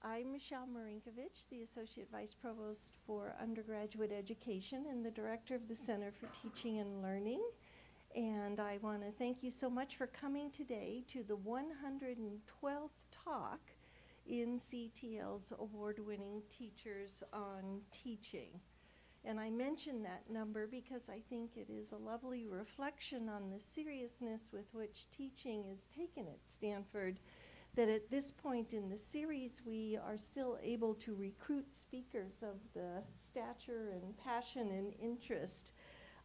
I'm Michelle Marinkovich, the Associate Vice Provost for Undergraduate Education and the Director of the Center for Teaching and Learning. And I want to thank you so much for coming today to the 112th talk in CTL's award-winning Teachers on Teaching. And I mention that number because I think it is a lovely reflection on the seriousness with which teaching is taken at Stanford, that at this point in the series we are still able to recruit speakers of the stature and passion and interest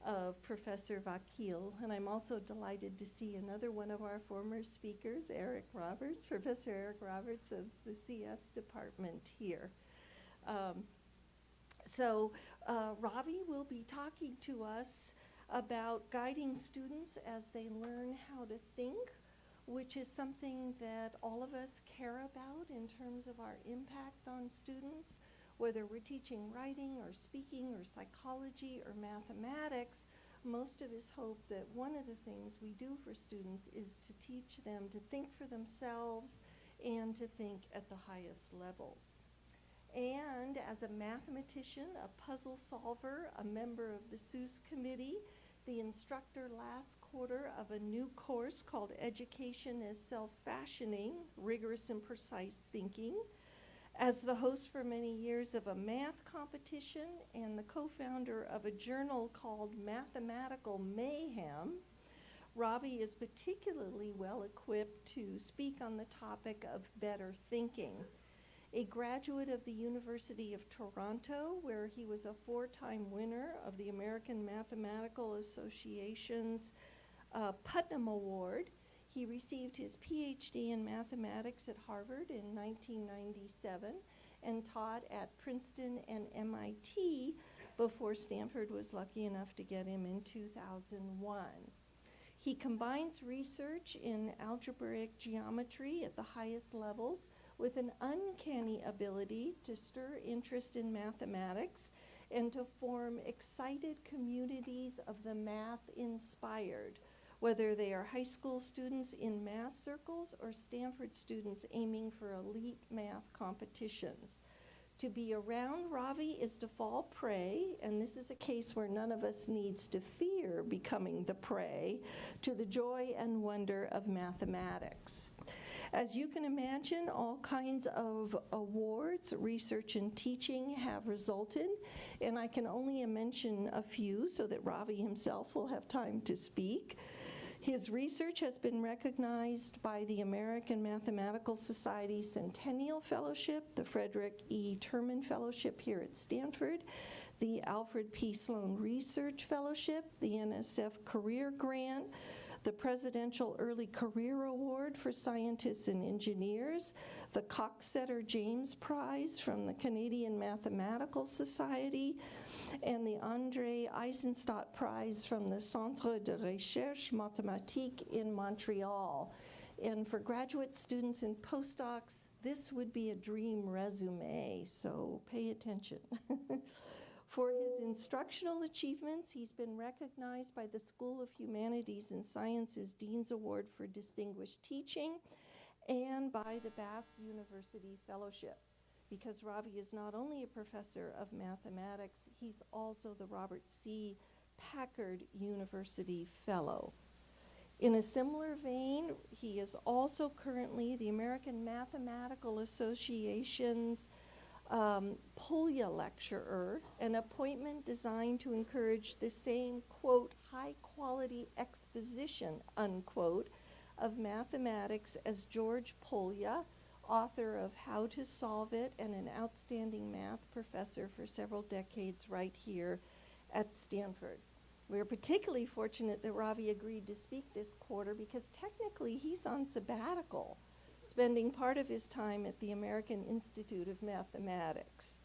of Professor Vakil. And I'm also delighted to see another one of our former speakers, Eric Roberts, Professor Eric Roberts of the CS department here. Ravi will be talking to us about guiding students as they learn how to think, which is something that all of us care about in terms of our impact on students, whether we're teaching writing or speaking or psychology or mathematics. Most of us hope that one of the things we do for students is to teach them to think for themselves and to think at the highest levels. And as a mathematician, a puzzle solver, a member of the SEUS committee, the instructor last quarter of a new course called Education as Self-Fashioning, Rigorous and Precise Thinking, as the host for many years of a math competition and the co-founder of a journal called Mathematical Mayhem, Ravi is particularly well equipped to speak on the topic of better thinking. A graduate of the University of Toronto, where he was a 4-time winner of the American Mathematical Association's Putnam Award. He received his PhD in mathematics at Harvard in 1997 and taught at Princeton and MIT before Stanford was lucky enough to get him in 2001. He combines research in algebraic geometry at the highest levels with an uncanny ability to stir interest in mathematics and to form excited communities of the math-inspired, whether they are high school students in math circles or Stanford students aiming for elite math competitions. To be around Ravi is to fall prey, and this is a case where none of us needs to fear becoming the prey, to the joy and wonder of mathematics. As you can imagine, all kinds of awards, research and teaching have resulted, and I can only mention a few so that Ravi himself will have time to speak. His research has been recognized by the American Mathematical Society Centennial Fellowship, the Frederick E. Terman Fellowship here at Stanford, the Alfred P. Sloan Research Fellowship, the NSF Career Grant, the Presidential Early Career Award for Scientists and Engineers, the Coxeter James Prize from the Canadian Mathematical Society, and the André Eisenstadt Prize from the Centre de Recherche Mathématique in Montreal. And for graduate students and postdocs, this would be a dream resume, so pay attention. For his instructional achievements, he's been recognized by the School of Humanities and Sciences Dean's Award for Distinguished Teaching and by the Bass University Fellowship. Because Ravi is not only a professor of mathematics, he's also the Robert C. Packard University Fellow. In a similar vein, he is also currently the American Mathematical Association's Puglia Lecturer, an appointment designed to encourage the same, quote, high-quality exposition, unquote, of mathematics as George Puglia, author of How to Solve It and an outstanding math professor for several decades right here at Stanford. We're particularly fortunate that Ravi agreed to speak this quarter because technically he's on sabbatical, spending part of his time at the American Institute of Mathematics.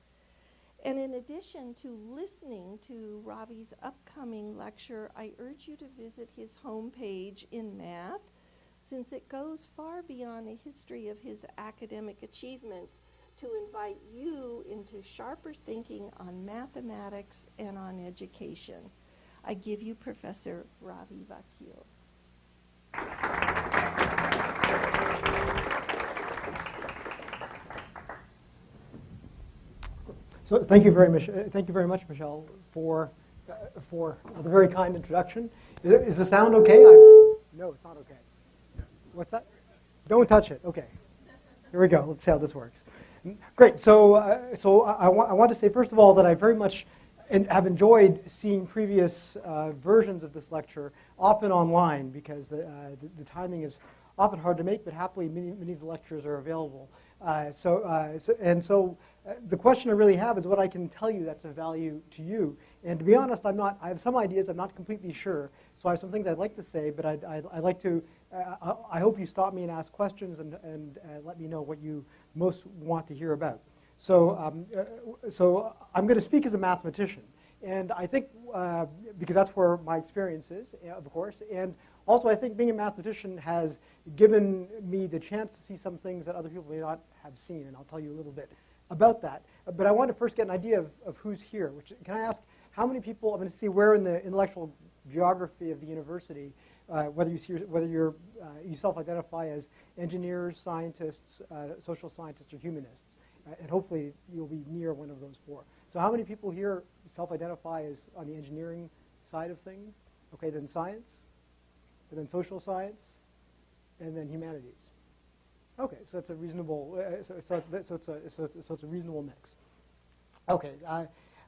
And in addition to listening to Ravi's upcoming lecture, I urge you to visit his homepage in math, since it goes far beyond a history of his academic achievements to invite you into sharper thinking on mathematics and on education. I give you Professor Ravi Vakil. So thank you very much, Michelle, for the very kind introduction. Is the sound okay? No, it's not okay. What's that? Don't touch it. Okay. Here we go. Let's see how this works. Great. So I want to say first of all that I very much have enjoyed seeing previous versions of this lecture, often online, because the timing is often hard to make, but happily many of the lectures are available. The question I really have is what I can tell you that's of value to you. And to be honest, I have some ideas, I'm not completely sure. So I have some things I'd like to say, but I'd like to, I hope you stop me and ask questions and let me know what you most want to hear about. So I'm going to speak as a mathematician. And I think, because that's where my experience is, of course, and also I think being a mathematician has given me the chance to see some things that other people may not have seen, and I'll tell you a little bit about that. But I want to first get an idea of who's here. Can I ask how many people, I'm going to see where in the intellectual geography of the university, whether you self-identify as engineers, scientists, social scientists, or humanists. And hopefully you'll be near one of those four. So how many people here self-identify as on the engineering side of things? Okay, then science, and then social science, and then humanities. Okay, so that's a reasonable. So it's a reasonable mix. Okay,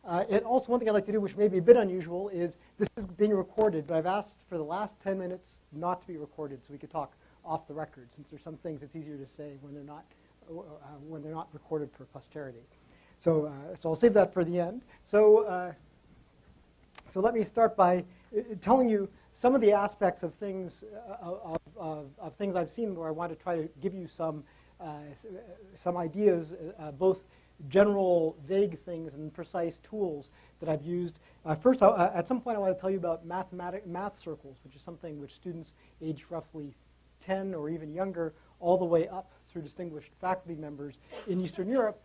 and also one thing I'd like to do, which may be a bit unusual, is this is being recorded, but I've asked for the last 10 minutes not to be recorded, so we could talk off the record, since there's some things it's easier to say when they're not recorded for posterity. So I'll save that for the end. So let me start by telling you some of the aspects of things of things I've seen, where I want to try to give you some ideas, both general vague things and precise tools that I've used. First, at some point, I want to tell you about math circles, which is something which students aged roughly 10 or even younger, all the way up through distinguished faculty members in Eastern Europe,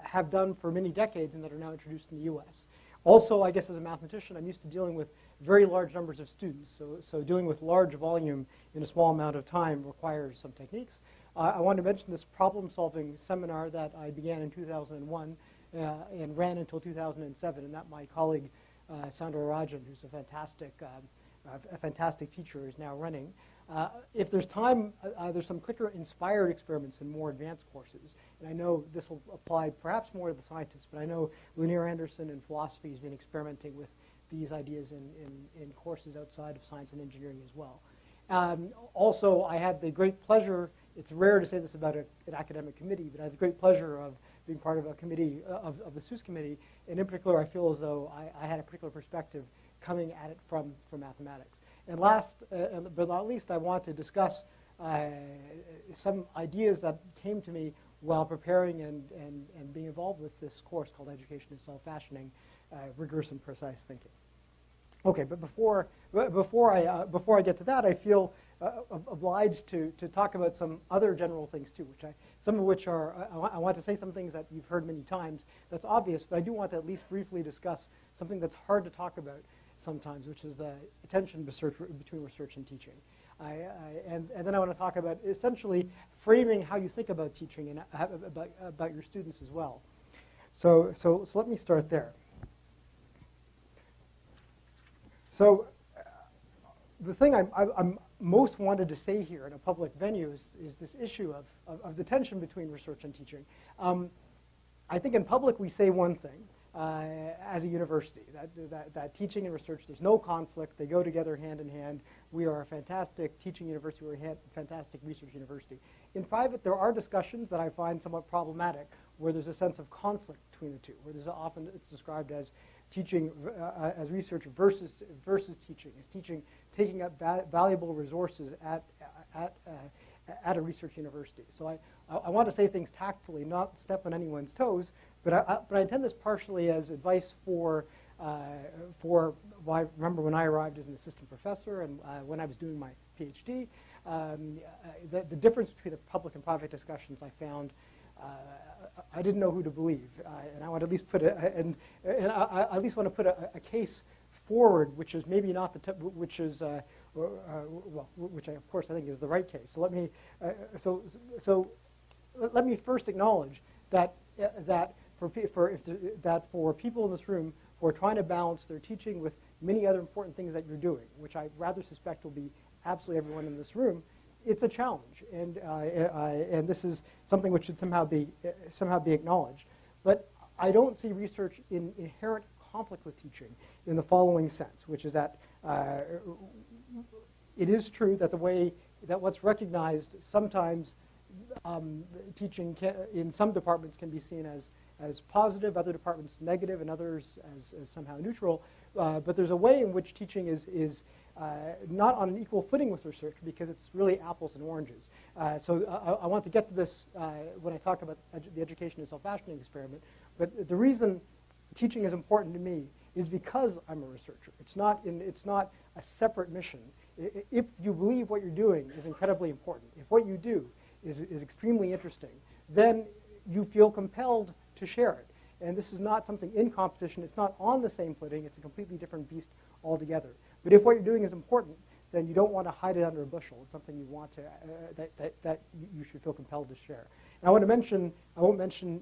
have done for many decades and that are now introduced in the US. Also, I guess as a mathematician, I'm used to dealing with very large numbers of students. So dealing with large volume in a small amount of time requires some techniques. I want to mention this problem-solving seminar that I began in 2001 and ran until 2007, and that my colleague Sandra Rajan, who's a fantastic teacher, is now running. If there's time, there's some Clicker-inspired experiments in more advanced courses. And I know this will apply perhaps more to the scientists, but I know Lanier Anderson in philosophy has been experimenting with these ideas in courses outside of science and engineering as well. Also, I had the great pleasure, it's rare to say this about an academic committee, but I had the great pleasure of being part of a committee, of the SUS committee. And in particular, I feel as though I had a particular perspective coming at it from mathematics. And last but not least, I want to discuss some ideas that came to me while preparing and being involved with this course called Education is Self-Fashioning, Rigorous and Precise Thinking. Okay, but before I get to that, I feel obliged to talk about some other general things too, some of which are, I want to say some things that you've heard many times. That's obvious, but I do want to at least briefly discuss something that's hard to talk about sometimes, which is the tension between research and teaching. And then I want to talk about essentially framing how you think about teaching and about your students as well. So let me start there. So the thing I'm most wanted to say here in a public venue is this issue of the tension between research and teaching. I think in public we say one thing as a university, that teaching and research, there's no conflict. They go together hand in hand. We are a fantastic teaching university. We're a fantastic research university. In private, there are discussions that I find somewhat problematic, where there's a sense of conflict between the two, where often it's described as teaching, as research versus teaching, as teaching taking up valuable resources at a research university. So I want to say things tactfully, not step on anyone's toes, but I intend this partially as advice for well, I remember when I arrived as an assistant professor and when I was doing my PhD, the difference between the public and private discussions I found, I didn't know who to believe, and I want to at least put I at least want to put a case forward, which is maybe not the which is well, which of course I think is the right case. So let me let me first acknowledge that that for people in this room who are trying to balance their teaching with many other important things that you're doing, which I rather suspect will be absolutely everyone in this room, it's a challenge, and this is something which should somehow be acknowledged. But I don't see research in inherent conflict with teaching in the following sense, which is that it is true that what's recognized sometimes teaching in some departments can be seen as positive, other departments negative, and others as somehow neutral. But there's a way in which teaching is not on an equal footing with research because it's really apples and oranges. So I want to get to this when I talk about the education and self-fashioning experiment. But the reason teaching is important to me is because I'm a researcher. It's not a separate mission. If you believe what you're doing is incredibly important, if what you do is extremely interesting, then you feel compelled to share it. And this is not something in competition. It's not on the same footing. It's a completely different beast altogether. But if what you're doing is important, then you don't want to hide it under a bushel. It's something you want to that you should feel compelled to share. And I want to mention, I won't mention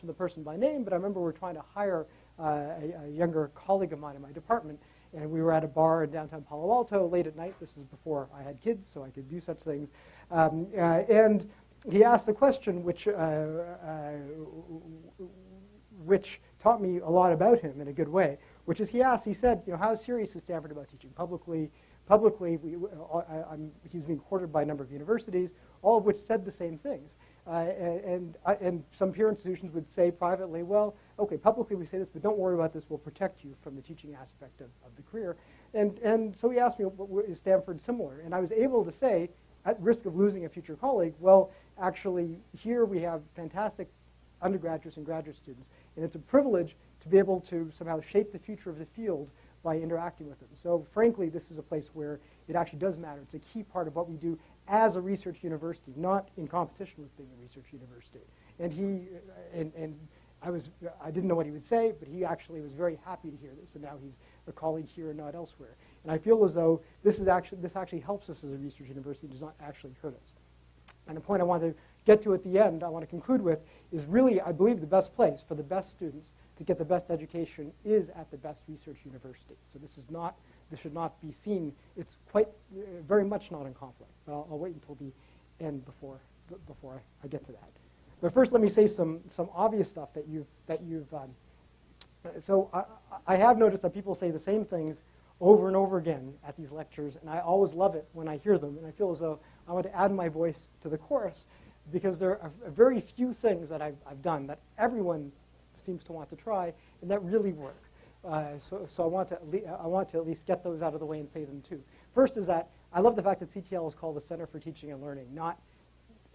the person by name, but I remember we were trying to hire a younger colleague of mine in my department, and we were at a bar in downtown Palo Alto late at night. This is before I had kids, so I could do such things. And he asked a question which taught me a lot about him in a good way, which is he said, how serious is Stanford about teaching? Publicly, he's being courted by a number of universities, all of which said the same things. And some peer institutions would say privately, well, okay, publicly we say this, but don't worry about this. We'll protect you from the teaching aspect of the career. And so he asked me, is Stanford similar? And I was able to say, at risk of losing a future colleague, well, actually, here we have fantastic undergraduates and graduate students, and it's a privilege to be able to somehow shape the future of the field by interacting with them. So frankly, this is a place where it actually does matter. It's a key part of what we do as a research university, not in competition with being a research university. And I didn't know what he would say, but he actually was very happy to hear this, and now he's a colleague here and not elsewhere. And I feel as though this actually helps us as a research university, does not actually hurt us. And the point I want to get to at the end, I want to conclude with, is really, I believe, the best place for the best students to get the best education is at the best research university. So this should not be seen, it's quite, very much not in conflict. But I'll wait until the end before I get to that. But first, let me say some obvious stuff that you've so I have noticed that people say the same things over and over again at these lectures, and I always love it when I hear them, and I feel as though I want to add my voice to the chorus, because there are very few things that I've done that everyone seems to want to try, and that really work. So I want to at least get those out of the way and say them too. First is that I love the fact that CTL is called the Center for Teaching and Learning.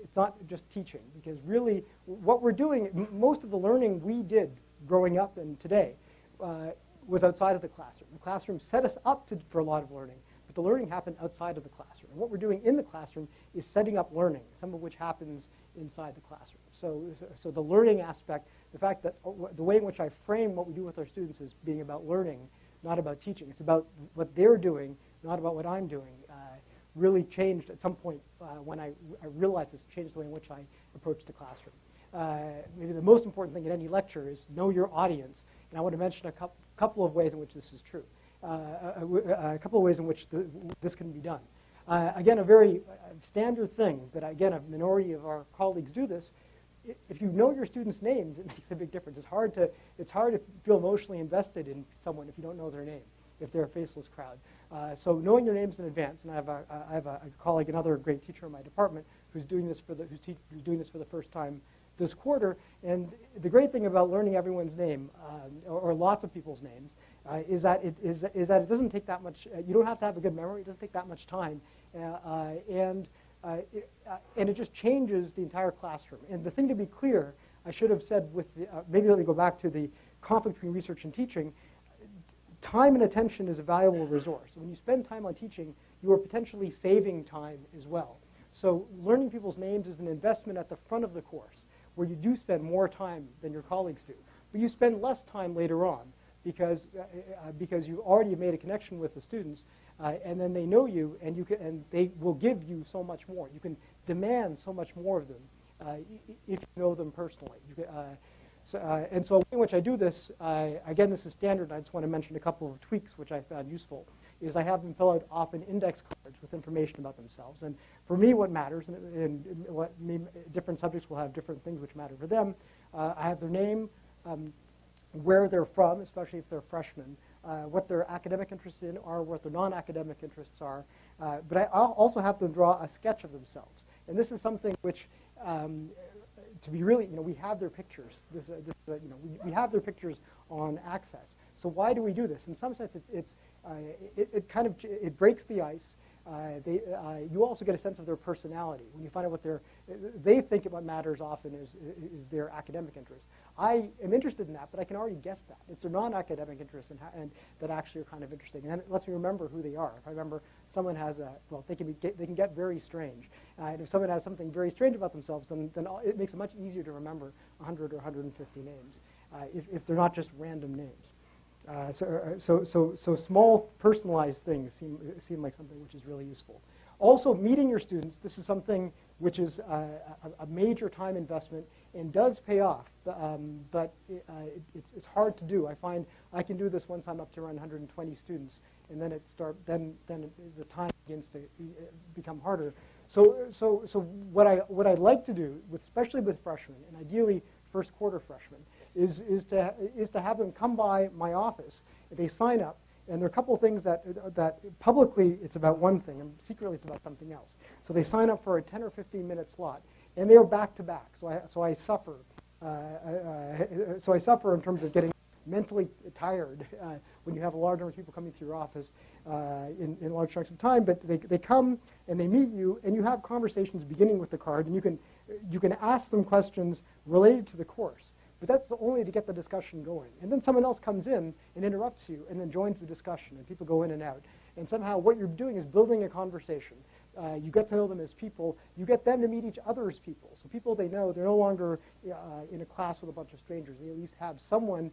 It's not just teaching, because really what we're doing, most of the learning we did growing up and today was outside of the classroom. The classroom set us up for a lot of learning, but the learning happened outside of the classroom. And what we're doing in the classroom is setting up learning, some of which happens inside the classroom. So the learning aspect, the fact that the way in which I frame what we do with our students is being about learning, not about teaching. It's about what they're doing, not about what I'm doing. Really changed at some point when I realized this, changed the way in which I approach the classroom. Maybe the most important thing in any lecture is know your audience. And I want to mention a couple of ways in which this is true. A couple of ways in which this can be done. Again, a very standard thing, but again, a minority of our colleagues do this. If you know your students' names, it makes a big difference. It's hard to feel emotionally invested in someone if you don't know their name, if they're a faceless crowd. So knowing your names in advance, and I have a colleague, another great teacher in my department, who's doing this for the first time this quarter. And the great thing about learning everyone's name, or lots of people's names, is that it doesn't take that much. You don't have to have a good memory. It doesn't take that much time, and it just changes the entire classroom. And the thing to be clear, I should have said with maybe let me go back to the conflict between research and teaching. Time and attention is a valuable resource. When you spend time on teaching, you are potentially saving time as well. So learning people's names is an investment at the front of the course, where you do spend more time than your colleagues do. But you spend less time later on because you already made a connection with the students, and then they know you, and they will give you so much more. You can demand so much more of them if you know them personally. And so in which I do this, again, this is standard. I just want to mention a couple of tweaks which I found useful, is I have them fill out often index cards with information about themselves. And for me, what matters, and different subjects will have different things which matter for them. I have their name, where they're from, especially if they're freshmen, what their academic interests in are, what their non-academic interests are. But I'll also have them draw a sketch of themselves. And this is something which, to be really, we have their pictures. We have their pictures on Access. So why do we do this? In some sense, it breaks the ice. You also get a sense of their personality when you find out what they think what matters often is their academic interests. I am interested in that, but I can already guess that. It's their non-academic interests and that actually are kind of interesting. And then it lets me remember who they are. If I remember someone has they can get very strange. And if someone has something very strange about themselves, then it makes it much easier to remember 100 or 150 names if they're not just random names. So small personalized things seem like something which is really useful. Also, meeting your students, this is something which is a major time investment and does pay off, but it's hard to do. I find I can do this once I'm up to around 120 students, and then the time begins to become harder. So what I like to do, especially with freshmen, and ideally first quarter freshmen, is to have them come by my office. They sign up, and there are a couple of things that publicly it's about one thing, and secretly it's about something else. So they sign up for a 10 or 15 minute slot, and they are back to back. So I suffer. So I suffer in terms of getting mentally tired when you have a large number of people coming to your office in large chunks of time. But they come and they meet you, and you have conversations beginning with the card, and you can ask them questions related to the course. But that's only to get the discussion going. And then someone else comes in and interrupts you and then joins the discussion, and people go in and out. And somehow what you're doing is building a conversation. You get to know them as people. You get them to meet each other as people. So people they know, they're no longer in a class with a bunch of strangers. They at least have someone,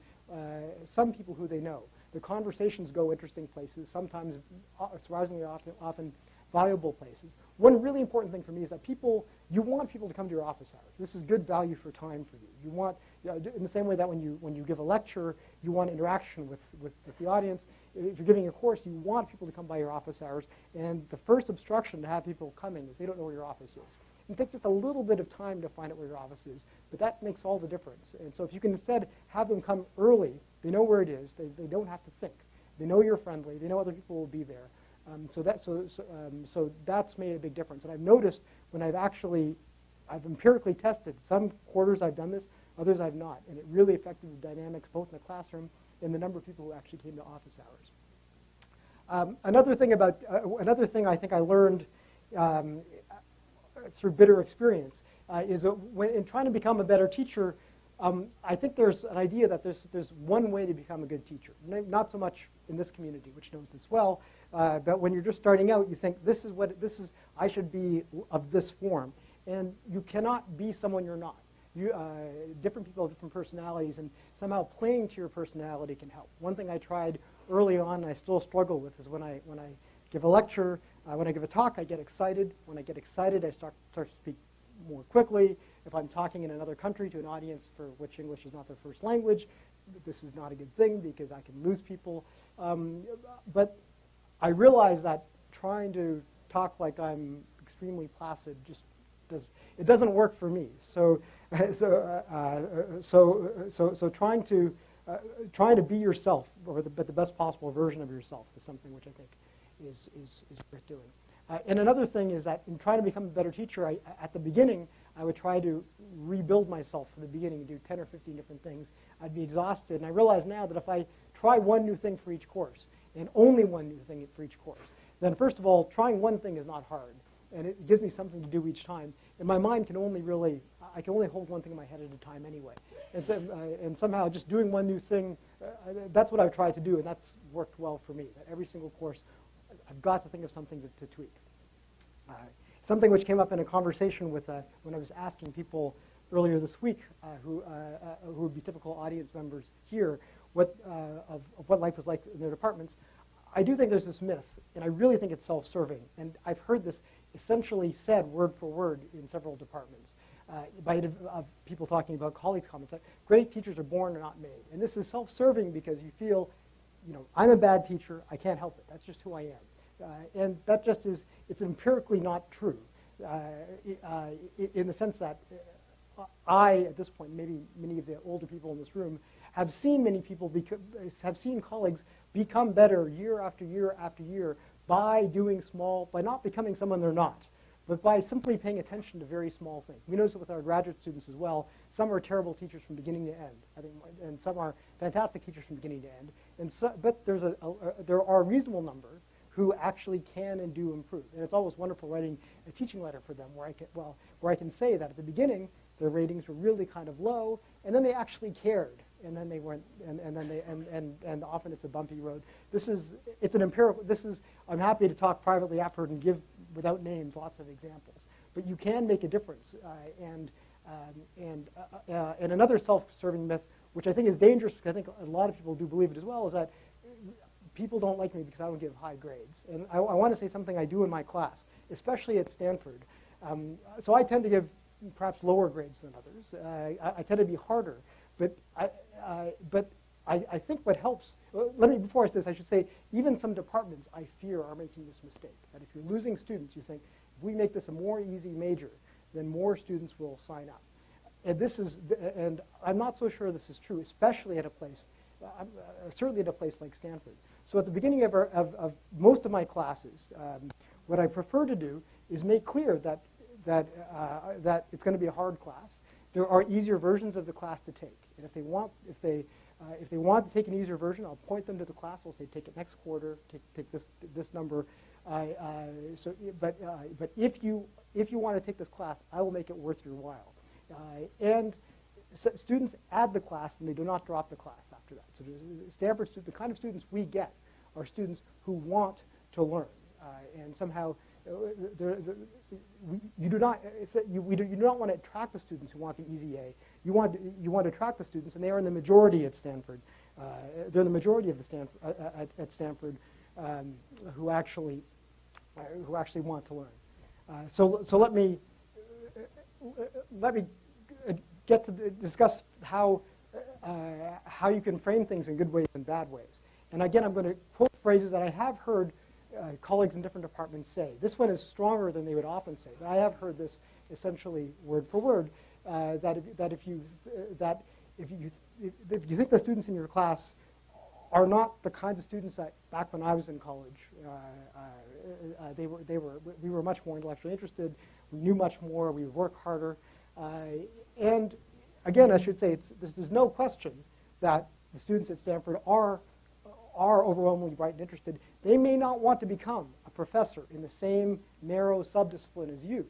some people who they know. The conversations go interesting places, sometimes surprisingly often valuable places. One really important thing for me is that you want people to come to your office hours. This is good value for time for you. You want, in the same way that when you give a lecture, you want interaction with the audience. If you're giving a course, you want people to come by your office hours. And the first obstruction to have people coming is they don't know where your office is. It takes just a little bit of time to find out where your office is, but that makes all the difference. And so if you can instead have them come early, they know where it is. They don't have to think. They know you're friendly. They know other people will be there. So that's made a big difference. And I've noticed when I've empirically tested, some quarters I've done this, others I've not. And it really affected the dynamics both in the classroom and the number of people who actually came to office hours. Another thing I think I learned through bitter experience is that in trying to become a better teacher, I think there's an idea that there's one way to become a good teacher. Not so much in this community, which knows this well, but when you're just starting out, you think I should be of this form, and you cannot be someone you're not. Different people have different personalities, and somehow playing to your personality can help. One thing I tried early on, and I still struggle with, is when I give a lecture, when I give a talk, I get excited. When I get excited, I start to speak more quickly. If I'm talking in another country to an audience for which English is not their first language, this is not a good thing because I can lose people. But I realize that trying to talk like I'm extremely placid it doesn't work for me. So trying to be yourself, but the best possible version of yourself, is something which I think is worth doing. And another thing is that in trying to become a better teacher, at the beginning, I would try to rebuild myself from the beginning, do 10 or 15 different things. I'd be exhausted. And I realize now that if I try one new thing for each course, and only one new thing for each course, then first of all, trying one thing is not hard. And it gives me something to do each time. And my mind can only I can only hold one thing in my head at a time anyway. And somehow just doing one new thing, that's what I've tried to do, and that's worked well for me. That every single course, I've got to think of something to tweak. Something which came up in a conversation with when I was asking people earlier this week who would be typical audience members here of what life was like in their departments. I do think there's this myth, and I really think it's self-serving. And I've heard this essentially said word for word in several departments by people talking about colleagues' comments that great teachers are born and not made. And this is self-serving because you feel, I'm a bad teacher. I can't help it. That's just who I am. And that just is, it's empirically not true in the sense that I, at this point, maybe many of the older people in this room, have seen many people, have seen colleagues become better year after year after year by not becoming someone they're not, but by simply paying attention to very small things. We notice it with our graduate students as well. Some are terrible teachers from beginning to end, I think, and some are fantastic teachers from beginning to end. But there are a reasonable number who actually can and do improve. And it's always wonderful writing a teaching letter for them where I can say that at the beginning their ratings were really kind of low, and then they actually cared, and then they went, and often it's a bumpy road. It's an empirical. I'm happy to talk privately afterward and give, without names, lots of examples. But you can make a difference. And another self-serving myth, which I think is dangerous, because I think a lot of people do believe it as well, is that people don't like me because I don't give high grades. And I want to say something I do in my class, especially at Stanford. So I tend to give perhaps lower grades than others. I tend to be harder. But I think what helps, before I say this, I should say, even some departments I fear are making this mistake. That if you're losing students, you think, if we make this a more easy major, then more students will sign up. And I'm not so sure this is true, especially at a place, certainly at a place like Stanford. So at the beginning of most of my classes, what I prefer to do is make clear that it's going to be a hard class. There are easier versions of the class to take, and if they want to take an easier version, I'll point them to the class. I'll say, take it next quarter. Take this number. But if you want to take this class, I will make it worth your while. And so students add the class, and they do not drop the class after that. So Stanford students, the kind of students we get, are students who want to learn, and somehow. You do not want to attract the students who want the easy A. You want to attract the students, and they are in the majority at Stanford. They're the majority of the at Stanford who actually want to learn. So let me get to discuss how you can frame things in good ways and bad ways. And again, I'm going to quote phrases that I have heard colleagues in different departments say. This one is stronger than they would often say, but I have heard this essentially word for word, that if you think the students in your class are not the kinds of students that back when I was in college, we were much more intellectually interested, we knew much more, we would work harder, and again, I should say, there's no question that the students at Stanford are overwhelmingly bright and interested. They may not want to become a professor in the same narrow subdiscipline as you,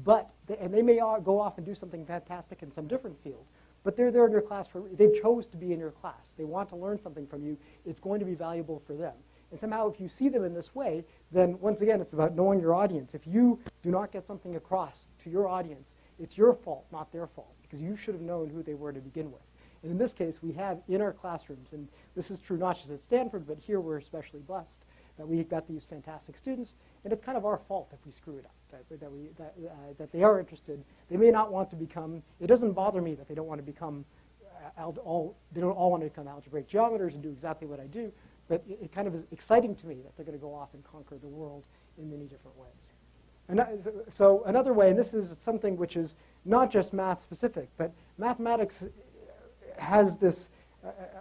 and they may go off and do something fantastic in some different field, but they're there in your class they chose to be in your class. They want to learn something from you. It's going to be valuable for them. And somehow if you see them in this way, then once again, it's about knowing your audience. If you do not get something across to your audience, it's your fault, not their fault, because you should have known who they were to begin with. And in this case, we have in our classrooms, and this is true not just at Stanford, but here we're especially blessed, that we've got these fantastic students, and it's kind of our fault if we screw it up, that they are interested. They may not want to become, it doesn't bother me that they don't want to become, they don't all want to become algebraic geometers and do exactly what I do, but it kind of is exciting to me that they're going to go off and conquer the world in many different ways. And so another way, and this is something which is not just math specific, but mathematics has this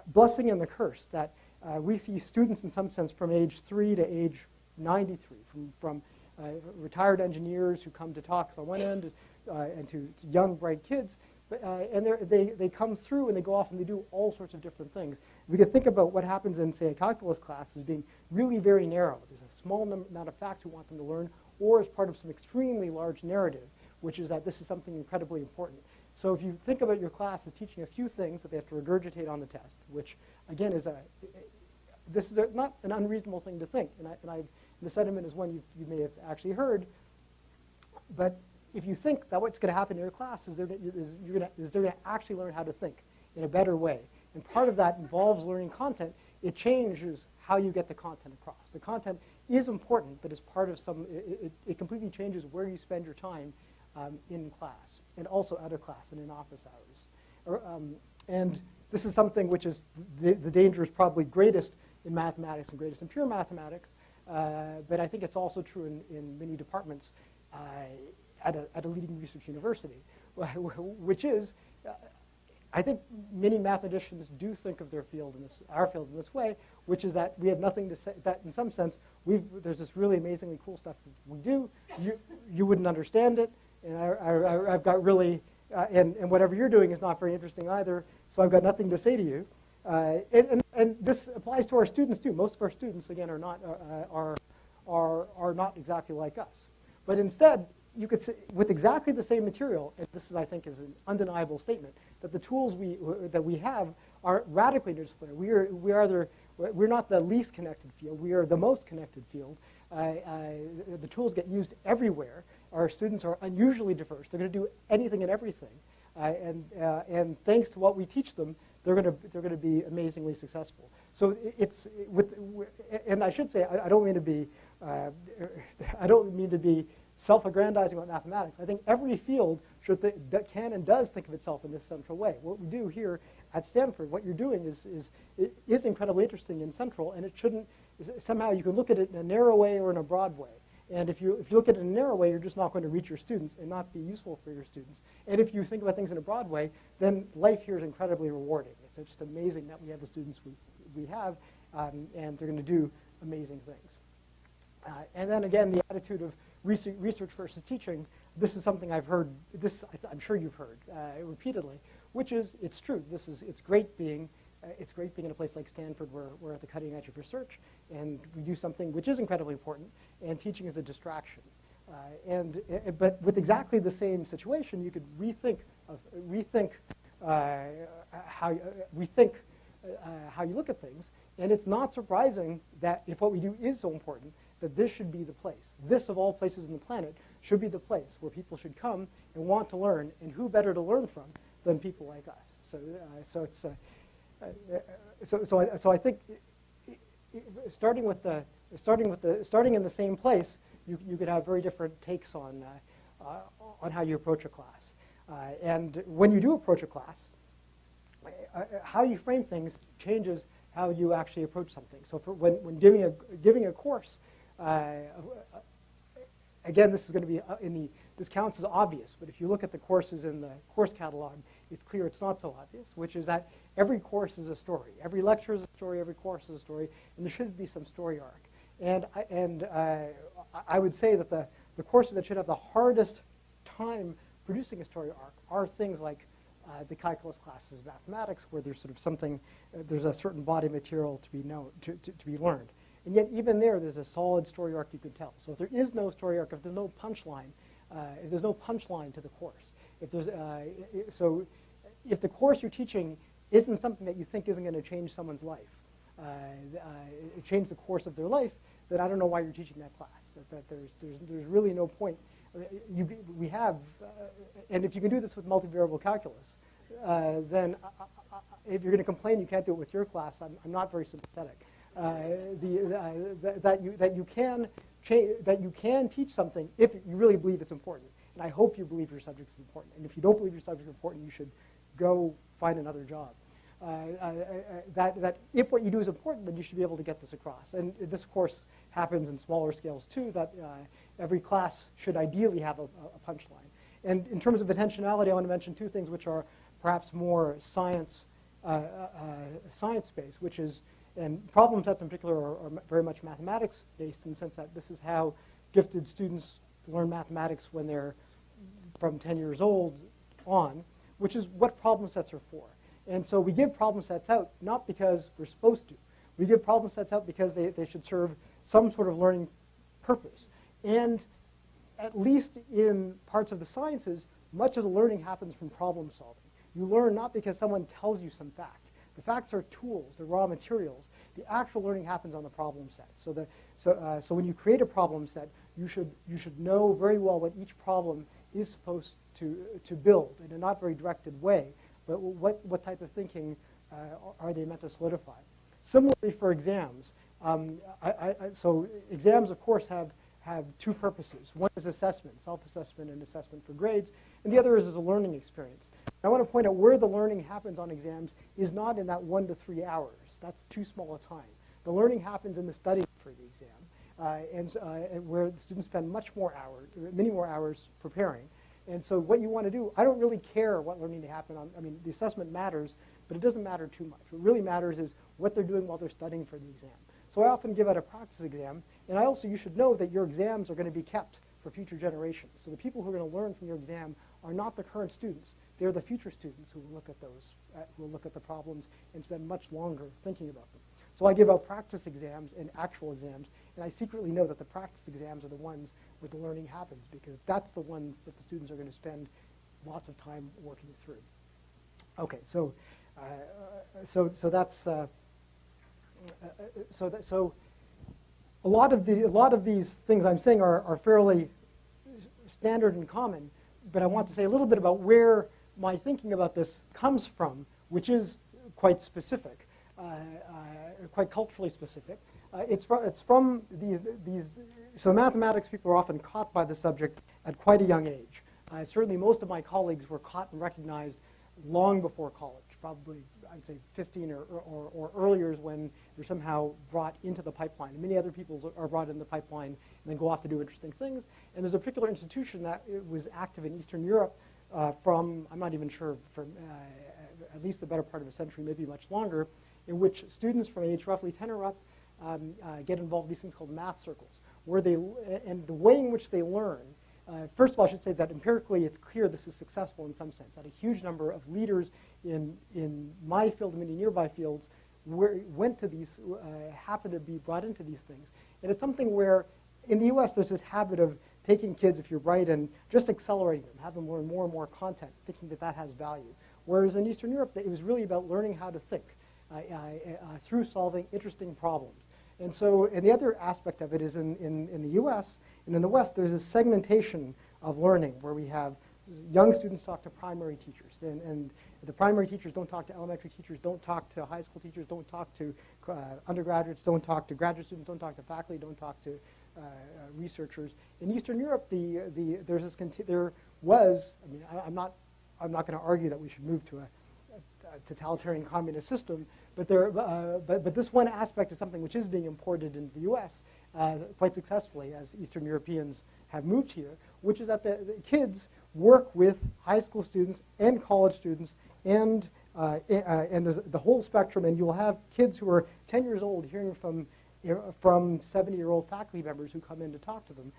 blessing and the curse that we see students in some sense from age 3 to age 93, from retired engineers who come to talks on one end and to young, bright kids. And they come through and they go off and they do all sorts of different things. We could think about what happens in, say, a calculus class as being really very narrow. There's a small amount of facts we want them to learn, or as part of some extremely large narrative, which is that this is something incredibly important. So if you think about your class as teaching a few things that they have to regurgitate on the test, which again is this is not an unreasonable thing to think, and the sentiment is one you may have actually heard, but if you think that what's going to happen in your class is they're going to actually learn how to think in a better way, and part of that involves learning content, it changes how you get the content across. The content is important, but is part of some, it completely changes where you spend your time in class, and also out of class and in office hours. And this is something which is, the danger is probably greatest in mathematics and greatest in pure mathematics, but I think it's also true in many departments at a leading research university, which is, I think many mathematicians do think of their field our field in this way, which is that we have nothing to say, that in some sense, there's this really amazingly cool stuff we do, you wouldn't understand it, and I've got really, and whatever you're doing is not very interesting either, so I've got nothing to say to you. And this applies to our students too. Most of our students, again, are not exactly like us. But instead, you could say, with exactly the same material, and this is, I think, is an undeniable statement, that the tools that we have are radically interdisciplinary. We're not the least connected field. We are the most connected field. The tools get used everywhere. Our students are unusually diverse. They're going to do anything and everything. And thanks to what we teach them, they're going to be amazingly successful. So and I should say, I don't mean to be self-aggrandizing about mathematics. I think every field that can and does think of itself in this central way. What we do here at Stanford, what you're doing is incredibly interesting and central, and it shouldn't, somehow you can look at it in a narrow way or in a broad way. And if you look at it in a narrow way, you're just not going to reach your students and not be useful for your students. And if you think about things in a broad way, then life here is incredibly rewarding. It's just amazing that we have the students we have, and they're going to do amazing things. And then again, the attitude of research versus teaching, this is something I've heard, I'm sure you've heard repeatedly, which is, it's true. It's great being in a place like Stanford where we're at the cutting edge of research, and we do something which is incredibly important, and teaching is a distraction. But with exactly the same situation, you could rethink how you look at things, and it's not surprising that if what we do is so important, that this should be the place. This, of all places on the planet, should be the place where people should come and want to learn, and who better to learn from than people like us? So I think starting in the same place, you could have very different takes on how you approach a class. And when you do approach a class, how you frame things changes how you actually approach something. So when giving a course, again, this is going to be this counts as obvious, but if you look at the courses in the course catalog, it's clear it's not so obvious, which is that every course is a story. Every lecture is a story, every course is a story, and there should be some story arc. And I would say that the courses that should have the hardest time producing a story arc are things like the calculus classes of mathematics, where there's sort of something, there's a certain body material to be known, to be learned. And yet even there's a solid story arc you can tell. So if there is no story arc, if there's no punchline, to the course, if the course you're teaching isn't something that you think isn't going to change someone's life, change the course of their life, then I don't know why you're teaching that class. That there's really no point. We have, and if you can do this with multivariable calculus, then if you're going to complain you can't do it with your class, I'm not very sympathetic. That you can teach something if you really believe it's important. And I hope you believe your subject is important. And if you don't believe your subject is important, you should go find another job. That if what you do is important, then you should be able to get this across. And this, of course, happens in smaller scales too, that every class should ideally have a punchline. And in terms of intentionality, I want to mention two things which are perhaps more science-based, which is, and problem sets in particular are very much mathematics-based in the sense that this is how gifted students learn mathematics when they're from 10 years old on, which is what problem sets are for. And so we give problem sets out not because we're supposed to. We give problem sets out because they should serve some sort of learning purpose. And at least in parts of the sciences, much of the learning happens from problem solving. You learn not because someone tells you some fact. The facts are tools, they're raw materials. The actual learning happens on the problem set. So when you create a problem set, you should know very well what each problem is supposed to build in a not very directed way, but what type of thinking are they meant to solidify. Similarly for exams, So exams, of course, have two purposes. One is assessment, self-assessment and assessment for grades, and the other is as a learning experience. I want to point out where the learning happens on exams is not in that 1 to 3 hours. That's too small a time. The learning happens in the studying for the exam, and where the students spend many more hours preparing. And so what you want to do, I don't really care what learning they happen on. I mean, the assessment matters, but it doesn't matter too much. What really matters is what they're doing while they're studying for the exam. So I often give out a practice exam, and you should know that your exams are going to be kept for future generations. So the people who are going to learn from your exam are not the current students. They're the future students who will look at those, who will look at the problems and spend much longer thinking about them. So I give out practice exams and actual exams, and I secretly know that the practice exams are the ones where the learning happens, because that's the ones that the students are going to spend lots of time working through. Okay, so that's so a lot of these things I'm saying are fairly standard and common, but I want to say a little bit about where my thinking about this comes from, which is quite specific, quite culturally specific. It's from these. So mathematics people are often caught by the subject at quite a young age. Certainly most of my colleagues were caught and recognized long before college, probably I'd say 15 or earlier is when they're somehow brought into the pipeline. And many other people are brought in the pipeline and then go off to do interesting things. And there's a particular institution that was active in Eastern Europe from, I'm not even sure, from at least the better part of a century, maybe much longer, in which students from age roughly 10 or up get involved in these things called math circles, where and the way in which they learn. First of all, I should say that empirically it's clear this is successful in some sense, that a huge number of leaders in my field and many nearby fields went to these, happened to be brought into these things. And it's something where in the US there's this habit of taking kids, if you're bright, and just accelerating them, have them learn more and more content, thinking that that has value. Whereas in Eastern Europe, it was really about learning how to think through solving interesting problems. And so, and the other aspect of it is in the US and in the West, there's a segmentation of learning where we have young students talk to primary teachers. And the primary teachers don't talk to elementary teachers, don't talk to high school teachers, don't talk to undergraduates, don't talk to graduate students, don't talk to faculty, don't talk to researchers. In Eastern Europe, there was, I mean, I'm not going to argue that we should move to a totalitarian communist system, but this one aspect is something which is being imported into the U.S. Quite successfully as Eastern Europeans have moved here, which is that the kids work with high school students and college students and the whole spectrum, and you'll have kids who are 10 years old hearing from 70-year-old faculty members who come in to talk to them.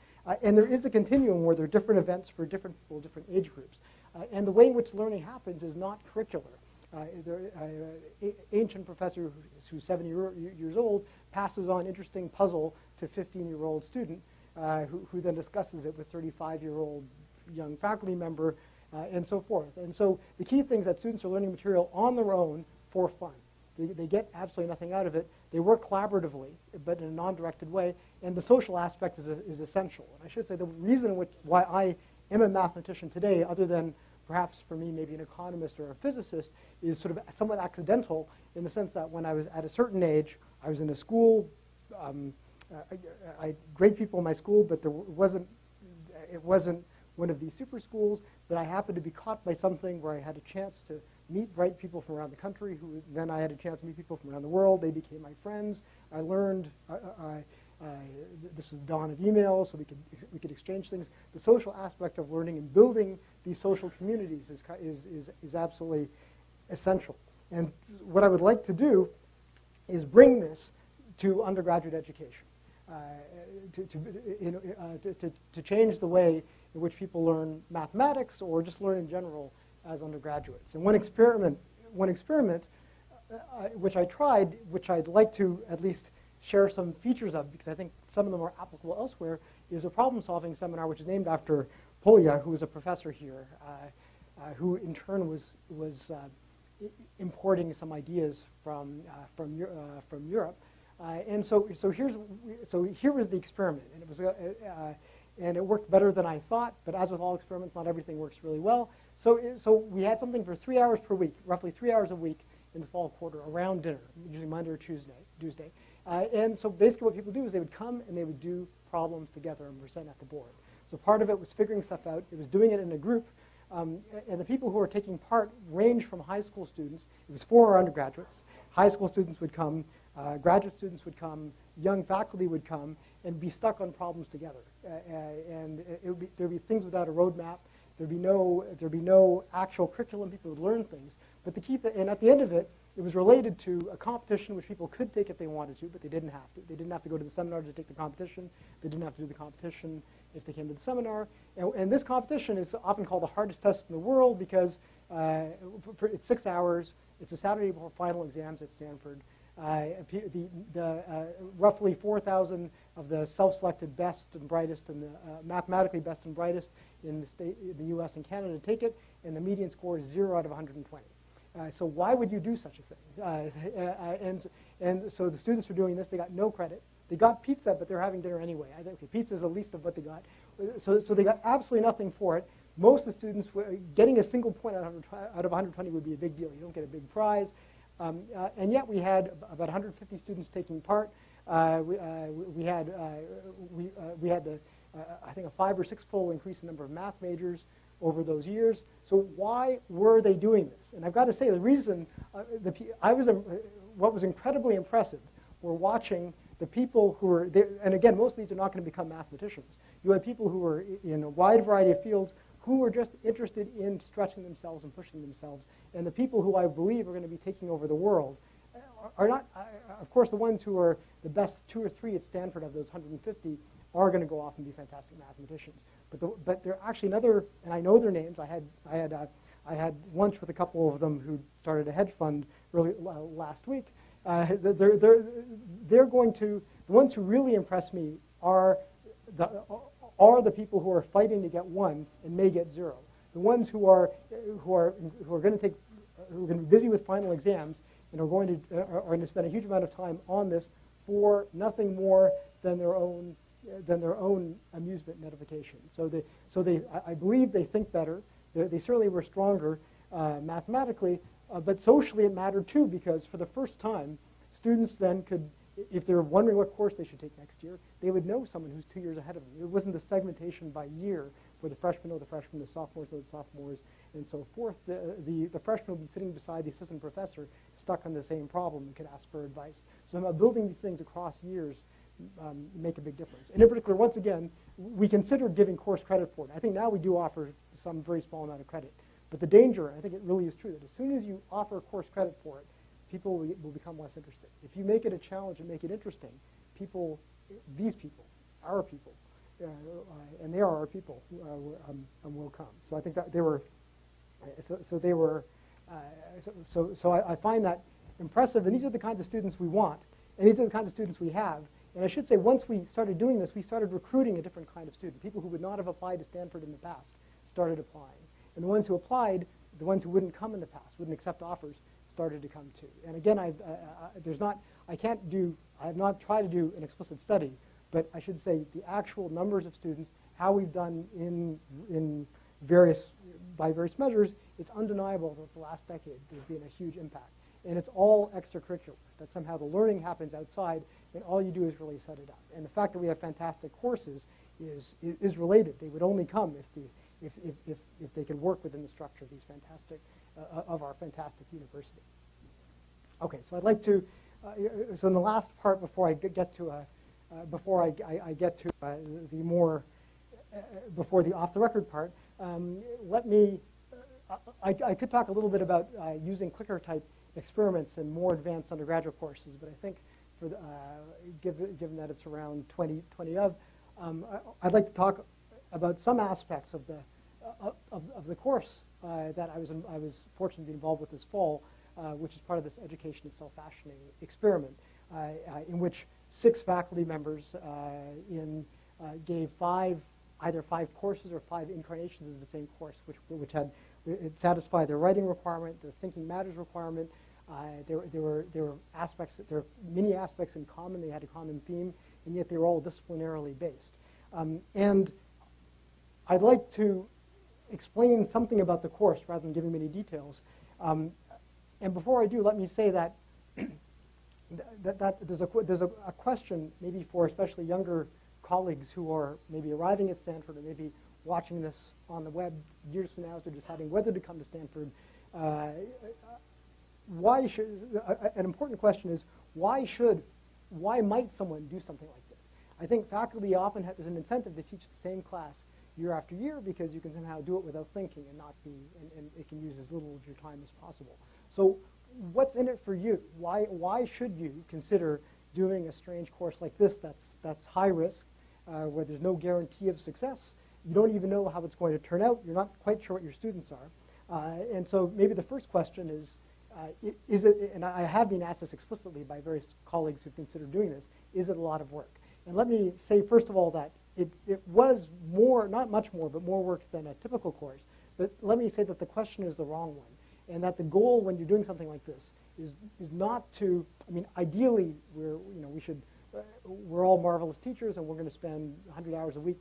And there is a continuum where there are different events for different people, different age groups. And the way in which learning happens is not curricular. Ancient professor who's 70 years old passes on interesting puzzle to 15-year-old student who then discusses it with 35-year-old young faculty member and so forth. And so the key thing is that students are learning material on their own for fun. They get absolutely nothing out of it. They work collaboratively, but in a non-directed way. And the social aspect is essential. And I should say the reason why I am a mathematician today, other than perhaps for me maybe an economist or a physicist, is sort of somewhat accidental in the sense that when I was at a certain age, I was in a school. I had great people in my school, but it wasn't one of these super schools. But I happened to be caught by something where I had a chance to meet bright people from around the country, who then I had a chance to meet people from around the world. They became my friends. I learned. This was the dawn of email, so we could exchange things. The social aspect of learning and building these social communities is absolutely essential. And what I would like to do is bring this to undergraduate education, to change the way in which people learn mathematics or just learn in general as undergraduates. And one experiment which I tried, which I'd like to at least share some features of, because I think some of them are applicable elsewhere, is a problem-solving seminar which is named after Polya, who was a professor here, who in turn was importing some ideas from Europe. And so here was the experiment, and it was and it worked better than I thought. But as with all experiments, not everything works really well. So we had something for 3 hours per week, roughly 3 hours a week in the fall quarter around dinner, usually Monday or Tuesday. And so basically what people do is they would come and they would do problems together and present at the board. So part of it was figuring stuff out. It was doing it in a group. And the people who were taking part ranged from high school students. It was for our undergraduates. High school students would come. Graduate students would come. Young faculty would come and be stuck on problems together. And there'd be things without a roadmap. There'd be no actual curriculum. People would learn things. But the key and at the end of it, it was related to a competition which people could take if they wanted to, but they didn't have to. They didn't have to go to the seminar to take the competition. They didn't have to do the competition if they came to the seminar. And this competition is often called the hardest test in the world because it's 6 hours. It's a Saturday before final exams at Stanford. Roughly 4,000 of the self-selected best and brightest and the mathematically best and brightest in the U.S. and Canada take it, and the median score is 0 out of 120. So why would you do such a thing? And so the students were doing this. They got no credit. They got pizza, but they're having dinner anyway. I think okay, pizza is the least of what they got. So they got absolutely nothing for it. Most of the students, getting a single point out of 120 would be a big deal. You don't get a big prize. And yet we had about 150 students taking part. We had I think a 5 or 6-fold increase in the number of math majors over those years. So why were they doing this? And I've got to say the reason, what was incredibly impressive were watching the people who were there, and again, most of these are not going to become mathematicians. You had people who were in a wide variety of fields who were just interested in stretching themselves and pushing themselves. And the people who I believe are going to be taking over the world are not, of course, the ones who are the best 2 or 3 at Stanford of those 150 are going to go off and be fantastic mathematicians. But there are actually another, and I know their names. I had lunch with a couple of them who started a hedge fund last week. They're going to, the ones who really impress me are the people who are fighting to get 1 and may get 0. The ones who are going to be busy with final exams and are going to spend a huge amount of time on this for nothing more than their own amusement and edification. I believe they think better. They certainly were stronger mathematically, but socially it mattered too, because for the first time, students then could, if they're wondering what course they should take next year, they would know someone who's 2 years ahead of them. It wasn't the segmentation by year where the freshmen know the freshmen, the sophomores know the sophomores, and so forth. The freshman would be sitting beside the assistant professor stuck on the same problem and could ask for advice. So building these things across years make a big difference. And in particular, once again, we considered giving course credit for it. I think now we do offer some very small amount of credit. But the danger, I think it really is true, that as soon as you offer course credit for it, people will become less interested. If you make it a challenge and make it interesting, these people, our people, and they are our people, will come. So I think that they were, I find that impressive. And these are the kinds of students we want, and these are the kinds of students we have. And I should say, once we started doing this, we started recruiting a different kind of student. People who would not have applied to Stanford in the past started applying. And the ones who applied, the ones who wouldn't come in the past, wouldn't accept offers, started to come too. And again, I have not tried to do an explicit study, but I should say the actual numbers of students, how we've done by various measures, it's undeniable that the last decade there's been a huge impact. And it's all extracurricular, that somehow the learning happens outside, and all you do is really set it up. And the fact that we have fantastic courses is related. They would only come if they could work within the structure of these of our fantastic university. Okay, so I'd like to, so in the last part before I get to the more, before the off-the-record part, I could talk a little bit about using clicker-type experiments in more advanced undergraduate courses, but I think given that it's around 20 of, I'd like to talk about some aspects of the course that I was fortunate to be involved with this fall, which is part of this education and self-fashioning experiment, in which 6 faculty members gave either 5 courses or 5 incarnations of the same course, which had it satisfied their writing requirement, their thinking matters requirement. There were many aspects in common. They had a common theme, and yet they were all disciplinarily based. And I'd like to explain something about the course rather than giving many details. And before I do, let me say that there's a question maybe for especially younger colleagues who are maybe arriving at Stanford or maybe watching this on the web years from now as they're deciding whether to come to Stanford. An important question is why might someone do something like this? I think faculty often there's an incentive to teach the same class year after year because you can somehow do it without thinking and and it can use as little of your time as possible. So what's in it for you? Why should you consider doing a strange course like this that's high risk, where there's no guarantee of success? You don't even know how it's going to turn out. You're not quite sure what your students are. And so maybe the first question is it, and I have been asked this explicitly by various colleagues who've considered doing this, is it a lot of work? And let me say, first of all, that it was more, not much more, but more work than a typical course. But let me say that the question is the wrong one, and that the goal when you're doing something like this is not to, I mean, ideally, we're all marvelous teachers, and we're going to spend 100 hours a week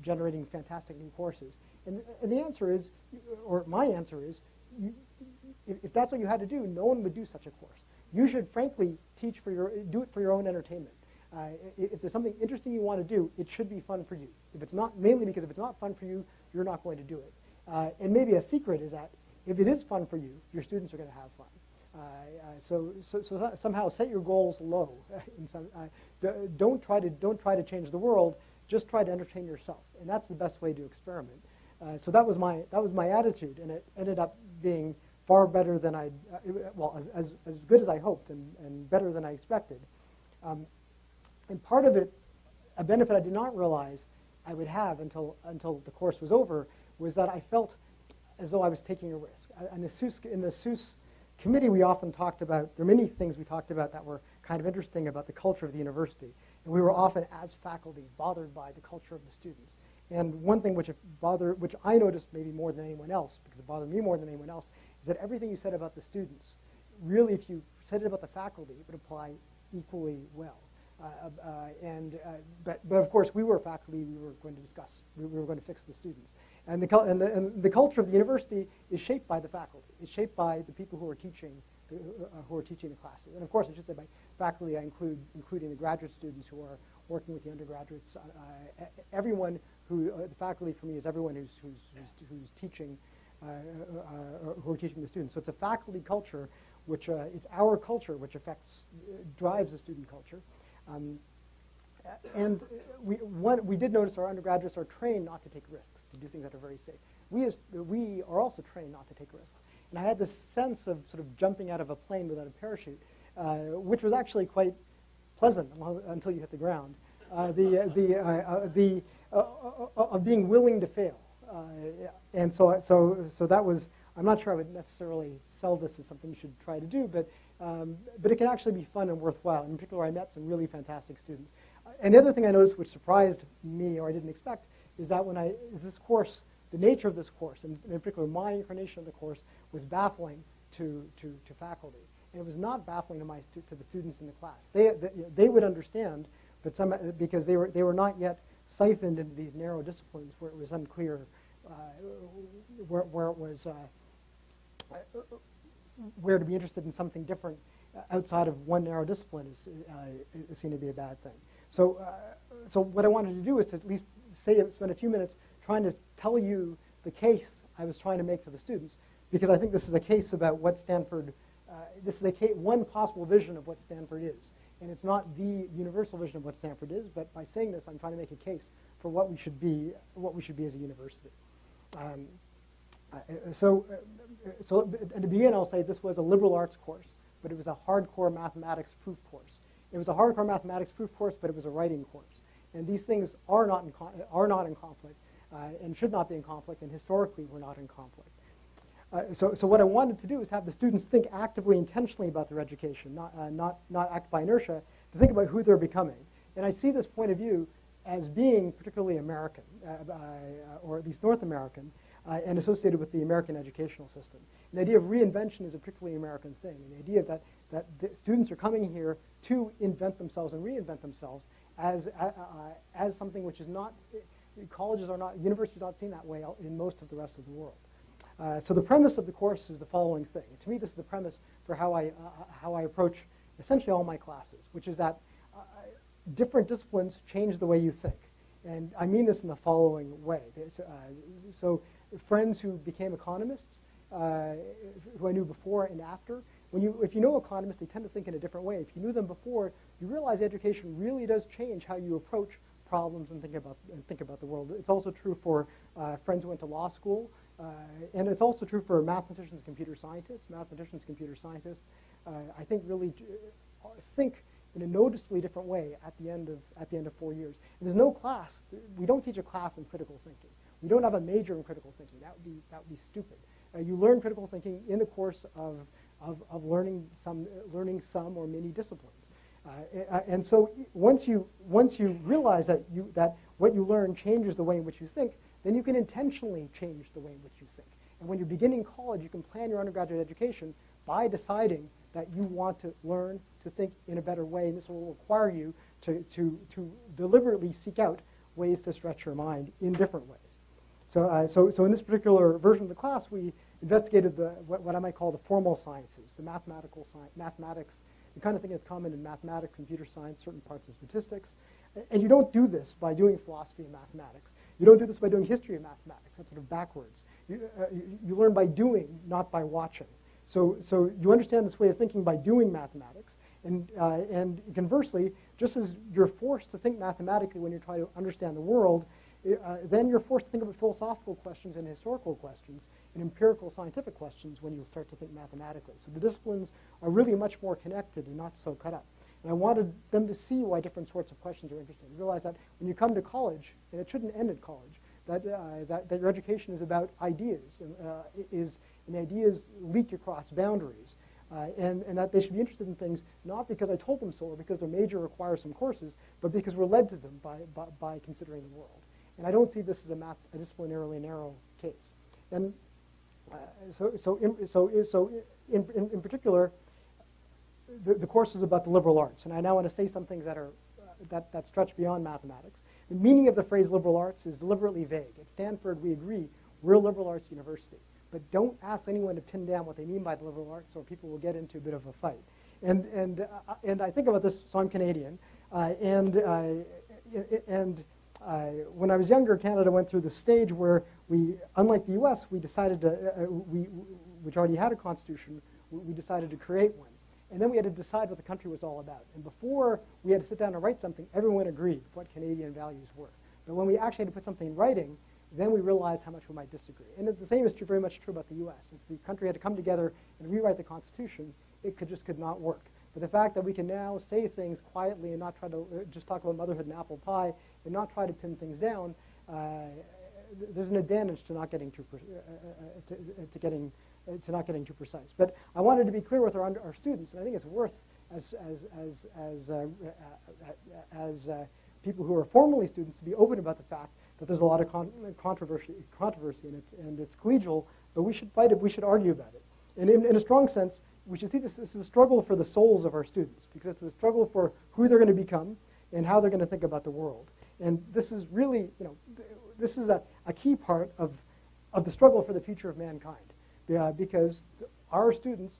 generating fantastic new courses. And the answer is, or my answer is, if that's what you had to do, no one would do such a course. You should, frankly, do it for your own entertainment. If there's something interesting you want to do, it should be fun for you. If it's not, mainly because if it's not fun for you, you're not going to do it. And maybe a secret is that if it is fun for you, your students are going to have fun. So somehow set your goals low. Don't try to change the world. Just try to entertain yourself, and that's the best way to experiment. So that was my attitude, and it ended up being far better than as good as I hoped, and better than I expected. And part of it, a benefit I did not realize I would have until the course was over, was that I felt as though I was taking a risk. In the SEUS committee, we often talked about, there are many things we talked about that were kind of interesting about the culture of the university. And we were often, as faculty, bothered by the culture of the students. And one thing which I noticed maybe more than anyone else, because it bothered me more than anyone else, is that everything you said about the students, really, if you said it about the faculty, it would apply equally well. But of course, we were faculty. We were going to discuss. We were going to fix the students. And the culture of the university is shaped by the faculty. It's shaped by the people who are teaching the classes. And of course, I should say by faculty, I including the graduate students who are working with the undergraduates. Everyone the faculty for me is everyone who's teaching, who are teaching the students. So it's a faculty culture, which it's our culture which drives the student culture. And we did notice our undergraduates are trained not to take risks, to do things that are very safe. We are also trained not to take risks. And I had this sense of sort of jumping out of a plane without a parachute, which was actually quite pleasant until you hit the ground. Of being willing to fail. And so that was, I'm not sure I would necessarily sell this as something you should try to do, but it can actually be fun and worthwhile. In particular, I met some really fantastic students. And the other thing I noticed which surprised me or I didn't expect is that this course, the nature of this course, and in particular my incarnation of the course, was baffling to faculty. And it was not baffling to the students in the class. They would understand, but because they were not yet siphoned into these narrow disciplines where it was unclear where it was where to be interested in something different outside of one narrow discipline is seen to be a bad thing. So what I wanted to do is to at least spend a few minutes trying to tell you the case I was trying to make to the students, because I think this is a case about what Stanford, this is one possible vision of what Stanford is. And it's not the universal vision of what Stanford is, but by saying this, I'm trying to make a case for what we should be as a university. So to begin, I'll say this was a liberal arts course, but it was a hardcore mathematics proof course. It was a hardcore mathematics proof course, but it was a writing course. And these things are not in conflict, and should not be in conflict, and historically were not in conflict. So what I wanted to do is have the students think actively, intentionally about their education, not act by inertia, to think about who they're becoming. And I see this point of view as being particularly American, or at least North American, and associated with the American educational system. And the idea of reinvention is a particularly American thing. And the idea that the students are coming here to invent themselves and reinvent themselves as something which is not, universities are not seen that way in most of the rest of the world. So the premise of the course is the following thing. To me, this is the premise for how I approach essentially all my classes, which is that different disciplines change the way you think. And I mean this in the following way. So friends who became economists, who I knew before and after, if you know economists, they tend to think in a different way. If you knew them before, you realize education really does change how you approach problems and think about the world. It's also true for friends who went to law school, and it's also true for mathematicians, computer scientists. I think really think in a noticeably different way at the end of 4 years. And there's no class. We don't teach a class in critical thinking. We don't have a major in critical thinking. That would be stupid. You learn critical thinking in the course of learning some or many disciplines. And so once you realize that what you learn changes the way in which you think, then you can intentionally change the way in which you think. And when you're beginning college, you can plan your undergraduate education by deciding that you want to learn to think in a better way, and this will require you to deliberately seek out ways to stretch your mind in different ways. So in this particular version of the class, we investigated what I might call the formal sciences, the mathematics, the kind of thing that's common in mathematics, computer science, certain parts of statistics. And you don't do this by doing philosophy and mathematics. You don't do this by doing history of mathematics. That's sort of backwards. You learn by doing, not by watching. So you understand this way of thinking by doing mathematics. And conversely, just as you're forced to think mathematically when you try to understand the world, then you're forced to think about philosophical questions and historical questions and empirical scientific questions when you start to think mathematically. So the disciplines are really much more connected and not so cut up. And I wanted them to see why different sorts of questions are interesting. Realize that when you come to college, and it shouldn't end at college, that your education is about ideas, and the ideas leak across boundaries. And that they should be interested in things not because I told them so or because their major requires some courses, but because we're led to them by considering the world. And I don't see this as a disciplinarily narrow case. And in particular, the course is about the liberal arts. And I now want to say some things that stretch beyond mathematics. The meaning of the phrase liberal arts is deliberately vague. At Stanford, we agree we're a liberal arts university. But don't ask anyone to pin down what they mean by the liberal arts, or people will get into a bit of a fight. And I think about this. So I'm Canadian, when I was younger, Canada went through the stage where unlike the U.S., we decided which already had a constitution, we decided to create one, and then we had to decide what the country was all about. And before we had to sit down and write something, everyone agreed what Canadian values were. But when we actually had to put something in writing, then we realized how much we might disagree. And the same is very much true about the U.S. If the country had to come together and rewrite the Constitution, it could not work. But the fact that we can now say things quietly and not try to just talk about motherhood and apple pie and not try to pin things down, there's an advantage to not getting too precise. But I wanted to be clear with our students, and I think it's worth as people who are formally students to be open about the fact that there's a lot of controversy and it's collegial, but we should fight it, we should argue about it. And in a strong sense, we should see this is a struggle for the souls of our students, because it's a struggle for who they're going to become and how they're going to think about the world. And this is really, this is a key part of the struggle for the future of mankind, because our students,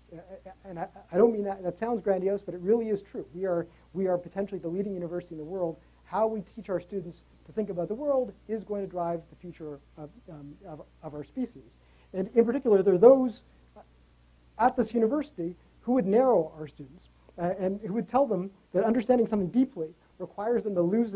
and I don't mean that sounds grandiose, but it really is true. We are potentially the leading university in the world. How we teach our students to think about the world is going to drive the future of our species. And in particular, there are those at this university who would narrow our students and who would tell them that understanding something deeply requires them to lose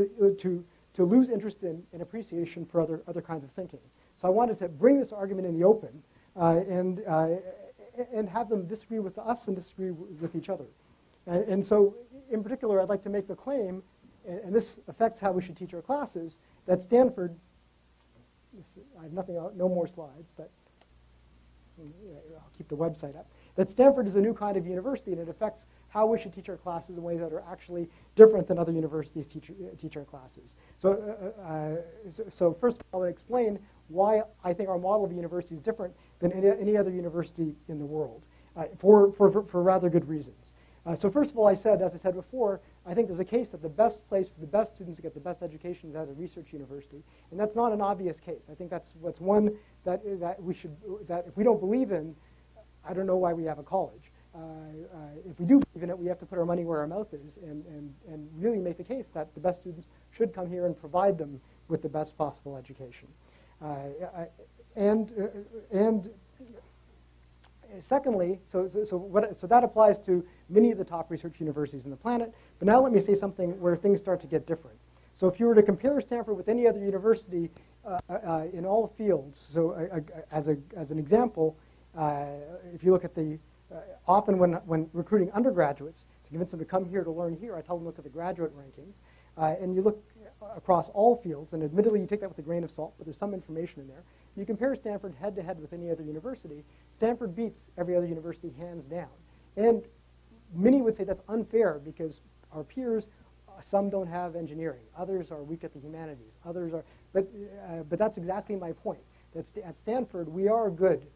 interest in and appreciation for other kinds of thinking. So I wanted to bring this argument in the open and have them disagree with us and disagree with each other. And so, in particular, I'd like to make the claim, and this affects how we should teach our classes, that Stanford, I have no more slides, but I'll keep the website up, that Stanford is a new kind of university, and it affects how we should teach our classes in ways that are actually different than other universities teach our classes. So first of all, I'll explain why I think our model of university is different than any other university in the world, for rather good reasons. So first of all, as I said before, I think there's a case that the best place for the best students to get the best education is at a research university, and that's not an obvious case. I think that's one that if we don't believe in, I don't know why we have a college. If we do believe in it, we have to put our money where our mouth is and really make the case that the best students should come here and provide them with the best possible education. Secondly, so that applies to many of the top research universities on the planet. But now let me say something where things start to get different. So if you were to compare Stanford with any other university in all fields, so as an example, if you look at often when recruiting undergraduates to convince them to come here to learn here, I tell them look at the graduate rankings, and you look across all fields, and admittedly you take that with a grain of salt, but there's some information in there. You compare Stanford head to head with any other university, Stanford beats every other university hands down. And many would say that's unfair because our peers, some don't have engineering, others are weak at the humanities, others are, but that's exactly my point. At Stanford, we are good.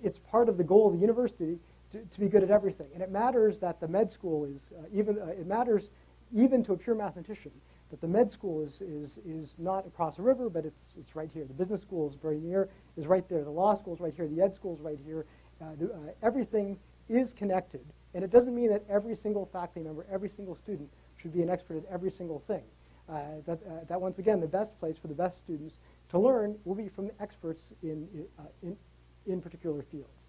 It's part of the goal of the university to be good at everything. And it matters that the med school is, it matters even to a pure mathematician, that the med school is not across a river, but it's right here. The business school is very near, is right there. The law school is right here. The ed school is right here. Everything is connected. And it doesn't mean that every single faculty member, every single student should be an expert at every single thing. That once again, the best place for the best students to learn will be from the experts in particular fields.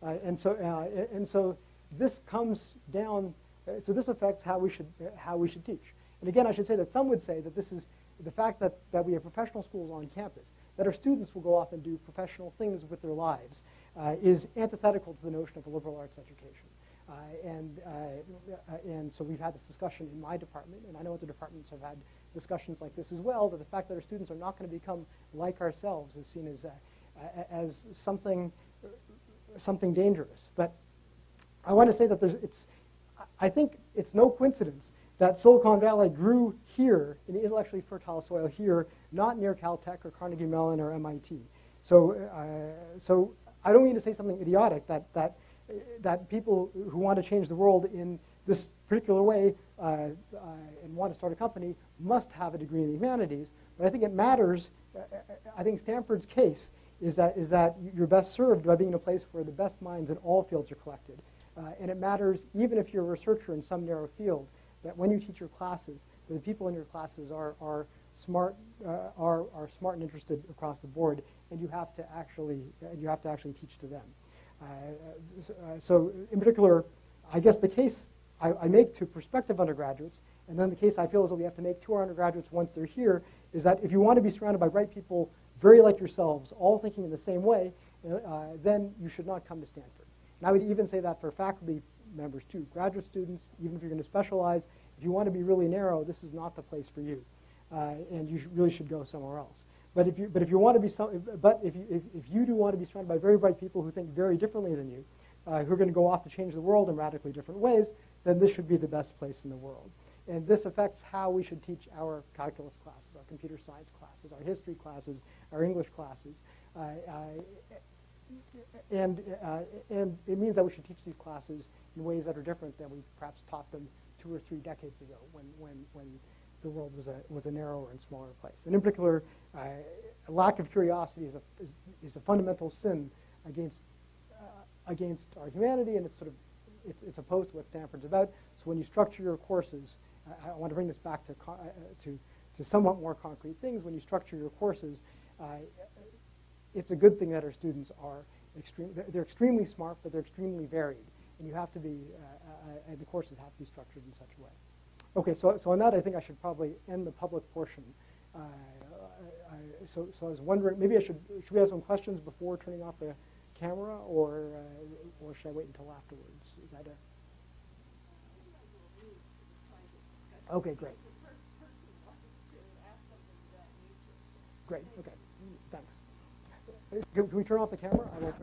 And so this comes down. So this affects how we should teach. And again, I should say that some would say that this is the fact that we have professional schools on campus, that our students will go off and do professional things with their lives, is antithetical to the notion of a liberal arts education. And so we've had this discussion in my department, and I know other departments have had discussions like this as well, that the fact that our students are not going to become like ourselves is seen as something dangerous. But I want to say that I think it's no coincidence that Silicon Valley grew here in the intellectually fertile soil here, not near Caltech or Carnegie Mellon or MIT. So I don't mean to say something idiotic that people who want to change the world in this particular way and want to start a company must have a degree in the humanities. But I think it matters. I think Stanford's case is that you're best served by being in a place where the best minds in all fields are collected. And it matters, even if you're a researcher in some narrow field, that when you teach your classes, that the people in your classes are smart and interested across the board, and you have to actually teach to them. So in particular, I guess the case I make to prospective undergraduates, and then the case I feel as though we have to make to our undergraduates once they're here, is that if you want to be surrounded by bright people very like yourselves, all thinking in the same way, then you should not come to Stanford. And I would even say that for faculty members too, graduate students, even if you're going to specialize, if you want to be really narrow, this is not the place for you, and you really should go somewhere else. But if you want to be if you do want to be surrounded by very bright people who think very differently than you, who are going to go off to change the world in radically different ways, then this should be the best place in the world. And this affects how we should teach our calculus classes, our computer science classes, our history classes, our English classes. And it means that we should teach these classes in ways that are different than we perhaps taught them 2 or 3 decades ago when the world was a narrower and smaller place. And in particular, a lack of curiosity is a fundamental sin against our humanity, and it's opposed to what Stanford's about. So when you structure your courses, I want to bring this back to somewhat more concrete things. When you structure your courses, it's a good thing that our students are they're extremely smart, but they're extremely varied, and you have to be and the courses have to be structured in such a way. Okay, so on that, I think I should probably end the public portion. So I was wondering, maybe should we have some questions before turning off the camera, or should I wait until afterwards? Is that okay, great. Great, okay, thanks. Can we turn off the camera? I will turn off.